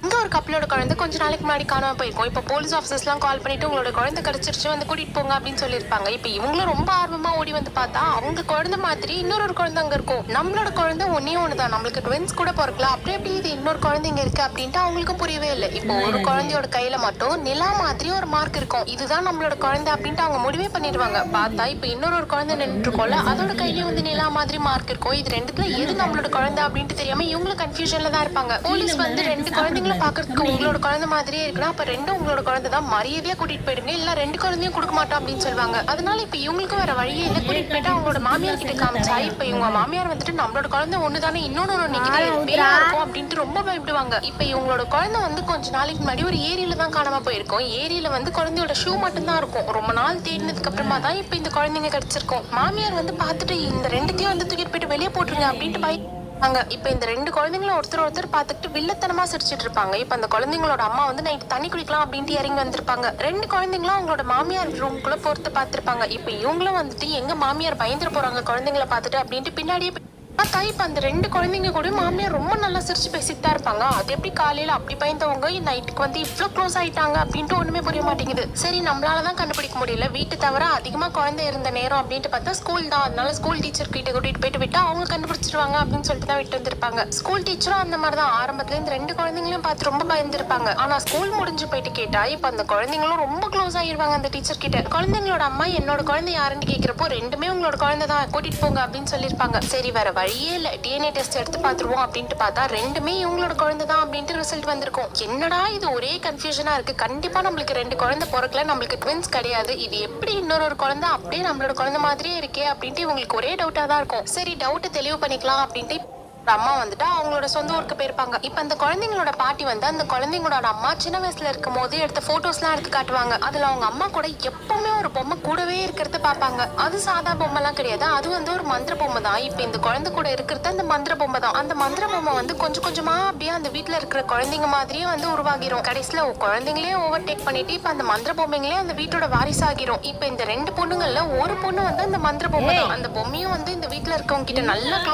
இங்க ஒரு கப்பலோட குழந்தை கொஞ்ச நாளைக்கு முன்னாடி காணாம போயிருக்கும். இப்ப போலீஸ் ஆஃபீஸர்ஸ்லாம் கால் பண்ணிட்டு உங்களோட குழந்தை கிடைச்சிருச்சு, வந்து கூட்டிட்டு போங்க அப்படின்னு சொல்லியிருப்பாங்க. இப்ப இவங்களும் ரொம்ப ஆர்வமா ஓடி வந்து பார்த்தா அவங்க குழந்தை மாதிரி இன்னொரு குழந்தை அங்க இருக்கும். நம்மளோட குழந்தை ஒன்னே ஒண்ணுதான், நம்மளுக்கு ட்வின்ஸ் கூட பிறக்கலாம், அப்படி எப்படி இது இன்னொரு குழந்தை இங்க இருக்கு அப்படின்ட்டு அவங்களுக்கு புரியவே இல்லை. இப்போ ஒரு குழந்தையோட கையில மட்டும் நிலா மாதிரி ஒரு மார்க் இருக்கும். இதுதான் நம்மளோட குழந்தை அப்படின்ட்டு அவங்க முடிவே பண்ணிடுவாங்க. பார்த்தா இப்ப இன்னொரு குழந்தை நின்று இருக்கோம்ல, அதோட கையிலயும் வந்து நிலா மாதிரி மார்க் இருக்கும். இது ரெண்டுத்துல எது நம்மளோட குழந்தை அப்படின்ட்டு தெரியாம இவங்களும் கன்ஃபியூஷன்ல தான் இருப்பாங்க. போலீஸ் வந்து ரெண்டு குழந்தைங்களை பாக்குறதுக்கு உங்களோட குழந்தை மாதிரியே இருக்குன்னா அப்ப ரெண்டும் உங்களோட குழந்தை தான், மரியாதையா கூட்டிட்டு போயிடுங்க, இல்ல ரெண்டு குழந்தையும் கொடுக்க மாட்டோம் அப்படின்னு சொல்லுவாங்க. அதனால இப்ப இவங்களுக்கு வேற வழியே இல்ல, கூட்டிட்டு போயிட்டு அவங்களோட மாமியார் கிட்ட காமிச்சா இப்ப இவங்க மாமியார் வந்துட்டு நம்மளோட குழந்தை ஒண்ணுதானே, இன்னொன்னு இருக்கும் அப்படின்ட்டு ரொம்ப பயப்படுவாங்க. இப்ப இவங்களோட குழந்தை வந்து கொஞ்ச நாளைக்கு முன்னாடி ஒரு ஏரியில தான் காணாம போயிருக்கும். ஏரியில வந்து குழந்தையோட ஷூ மட்டும் தான் இருக்கும். ரொம்ப நாள் தேடினதுக்கு அப்புறமா தான் இப்ப இந்த குழந்தைங்க கிடைச்சிருக்கும். மாமியார் வந்து பாத்துட்டு இந்த ரெண்டுத்தையும் வந்து தூக்கிட்டு போயிட்டு வெளியே போட்டுருங்க அப்படின்ட்டு இப்ப இந்த ரெண்டு குழந்தைங்களும் ஒருத்தர் பார்த்துட்டு வில்லத்தனமா சிரிச்சிட்டு இருப்பாங்க. இப்ப அந்த குழந்தைங்களோட அம்மா வந்து நைட்டு தண்ணி குடிக்கலாம் அப்படின்ட்டு இறங்கி வந்திருப்பாங்க. ரெண்டு குழந்தைங்களும் அவங்களோட மாமியார் ரூம்குள்ள பொறுத்து பார்த்திருப்பாங்க. இப்ப இவங்களும் வந்துட்டு எங்க மாமியார் பயந்துட போறாங்க குழந்தைங்களை பார்த்துட்டு அப்படின்ட்டு பின்னாடியே பார்த்தா இப்ப அந்த ரெண்டு குழந்தைங்க கூட மாமியார் ரொம்ப நல்லா சிரிச்சு பேசிட்டு தான் இருப்பாங்க. அது எப்படி காலையில அப்படி பயந்தவங்க நைட்டுக்கு வந்து இவ்வளவு க்ளோஸ் ஆயிட்டாங்க அப்படின்ட்டு ஒண்ணுமே புரிய மாட்டேங்குது. சரி, நம்மளாலதான் கண்டுபிடிக்க முடியல, வீட்டு தவிர அதிகமா குழந்தை இருந்த நேரம் அப்படின்ட்டு பார்த்தா ஸ்கூல் தான். அதனால ஸ்கூல் டீச்சர் கிட்ட கூட்டிட்டு போயிட்டு விட்டா அவங்க கண்டுபிடிச்சிருவாங்க அப்படின்னு சொல்லிட்டு தான் விட்டு வந்திருப்பாங்க. ஸ்கூல் டீச்சரும் அந்த மாதிரிதான் ஆரம்பத்துல இந்த ரெண்டு குழந்தைங்களையும் பார்த்து ரொம்ப பயந்துருப்பாங்க. ஆனா ஸ்கூல் முடிஞ்சு போயிட்டு கேட்டா இப்ப அந்த குழந்தைங்களும் ரொம்ப க்ளோஸ் ஆயிருவாங்க அந்த டீச்சர் கிட்ட. குழந்தைங்களோட அம்மா என்னோட குழந்தை யாருன்னு கேட்கிறப்போ ரெண்டுமே உங்களோட குழந்தை தான், கூட்டிட்டு போங்க அப்படின்னு சொல்லியிருப்பாங்க. சரி, வேற வழியே இல்ல, டிஎன்ஏ டெஸ்ட் எடுத்து பாத்துருவோம் அப்படின்ட்டு பார்த்தா ரெண்டுமே இவங்களோட குழந்தை தான் அப்படின்ட்டு ரிசல்ட் வந்திருக்கும். என்னடா இது ஒரே கன்ஃபியூஷனா இருக்கு, கண்டிப்பா நம்மளுக்கு ரெண்டு குழந்தை பிறக்கல, நம்மளுக்கு ட்வின்ஸ் கிடையாது, இது எப்படி இன்னொரு குழந்தை அப்படியே நம்மளோட குழந்தை மாதிரியே இருக்கே அப்படின்ட்டு இவங்களுக்கு ஒரே டவுட்டா தான் இருக்கும். சரி, டவுட் தெளிவு பண்ணிக்கலாம் அப்படின்ட்டு அம்மா வந்துட்டு அவங்களோட சொந்த ஊருக்கு போயிருப்பாங்க. இப்ப அந்த குழந்தைங்களோட பாட்டி வந்து அந்த குழந்தைங்களோட அம்மா சின்ன வயசுல இருக்கும் போது எடுத்த போட்டோஸ் எல்லாம் எடுத்து காட்டுவாங்க. அதுல அவங்க அம்மா கூட எப்பவுமே ஒரு பொம்மை கூடவே இருக்கிறத பாப்பாங்க. அது சாதா பொம்மை எல்லாம் கிடையாது, அது வந்து ஒரு மந்திர பொம்மை தான். இப்ப இந்த குழந்தை கூட இருக்கிறது அந்த மந்திர பொம்மை தான். அந்த மந்திர பொம்மை வந்து கொஞ்சம் கொஞ்சமா அப்படியே அந்த வீட்டுல இருக்கிற குழந்தைங்க மாதிரியே வந்து உருவாகிரும். கடைசியில குழந்தைங்களே ஓவர்டேக் பண்ணிட்டு இப்ப அந்த மந்திர பொம்மைங்களே அந்த வீட்டோட வாரிசாகிரும். இப்ப இந்த ரெண்டு பொண்ணுங்கள்ல ஒரு பொண்ணு வந்து அந்த மந்திர பொம்மை தான். அந்த பொம்மையும் வந்து இந்த வீட்டுல இருக்கவங்க கிட்ட நல்லா க்ளோஸ்